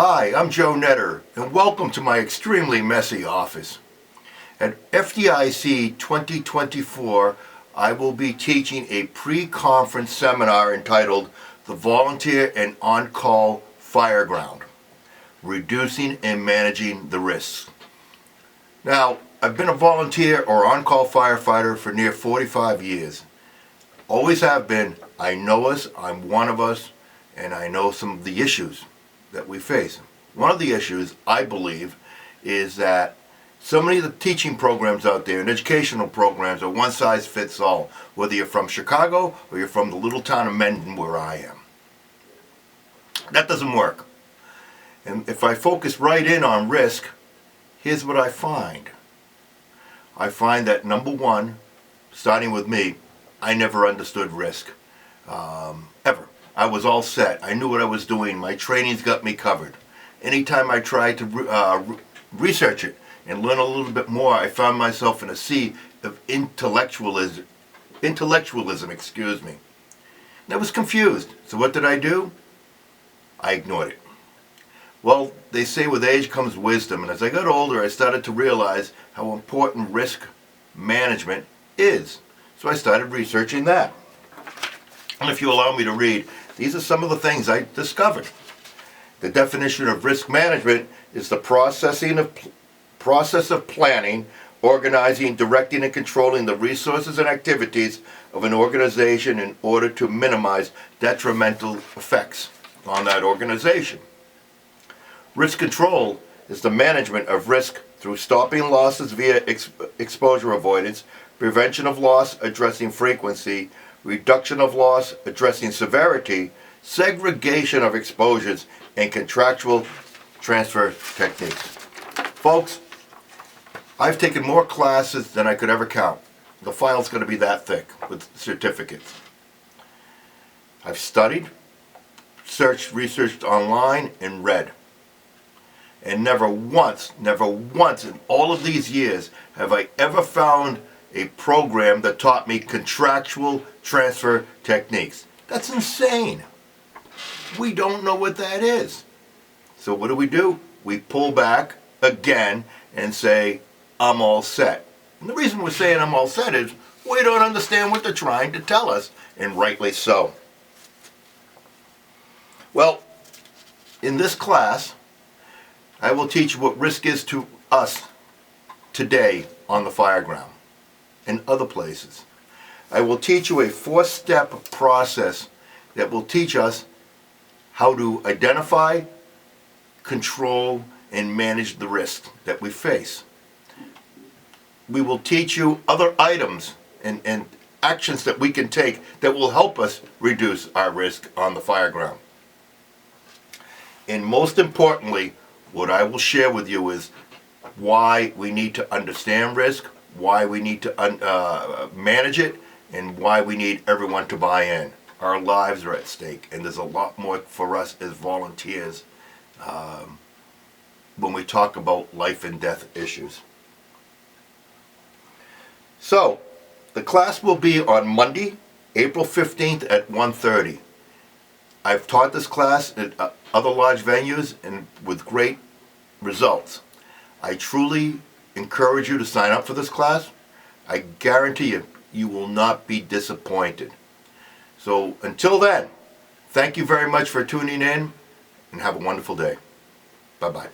Hi, I'm Joe Netter, and welcome to my extremely messy office. At FDIC 2024, I will be teaching a pre-conference seminar entitled The Volunteer and On-Call Fireground, Reducing and Managing the Risks. Now, I've been a volunteer or on-call firefighter for near 45 years. Always have been. I know us, I'm one of us, and I know some of the issues that we face. One of the issues, I believe, is that so many of the teaching programs out there and educational programs are one size fits all, whether you're from Chicago or you're from the little town of Mendon where I am. That doesn't work. And if I focus right in on risk, here's what I find. I find that number one, starting with me, I never understood risk, ever. I was all set. I knew what I was doing. My training's got me covered. Anytime I tried to research it and learn a little bit more, I found myself in a sea of intellectualism, excuse me. And I was confused. So what did I do? I ignored it. Well, they say with age comes wisdom, and as I got older, I started to realize how important risk management is. So I started researching that. And if you allow me to read, these are some of the things I discovered. The definition of risk management is the process of planning, organizing, directing, and controlling the resources and activities of an organization in order to minimize detrimental effects on that organization. Risk control is the management of risk through stopping losses via exposure avoidance, prevention of loss, addressing frequency, reduction of loss, addressing severity, segregation of exposures, and contractual transfer techniques. Folks, I've taken more classes than I could ever count. The file's going to be that thick with certificates. I've studied, searched, researched online, and read. And never once in all of these years have I ever found a program that taught me contractual transfer techniques. That's insane. We don't know what that is. So what do? We pull back again and say, I'm all set. And the reason we're saying I'm all set is we don't understand what they're trying to tell us, and rightly so. Well, in this class, I will teach you what risk is to us today on the fireground and other places. I will teach you a 4-step process that will teach us how to identify, control, and manage the risk that we face. We will teach you other items and actions that we can take that will help us reduce our risk on the fireground. And most importantly, what I will share with you is why we need to understand risk, why we need to manage it, and why we need everyone to buy in. Our lives are at stake, and there's a lot more for us as volunteers when we talk about life and death issues. So, the class will be on Monday, April 15th at 1:30. I've taught this class at other large venues and with great results. I truly encourage you to sign up for this class. I guarantee you, you will not be disappointed. So until then, thank you very much for tuning in and have a wonderful day. Bye-bye.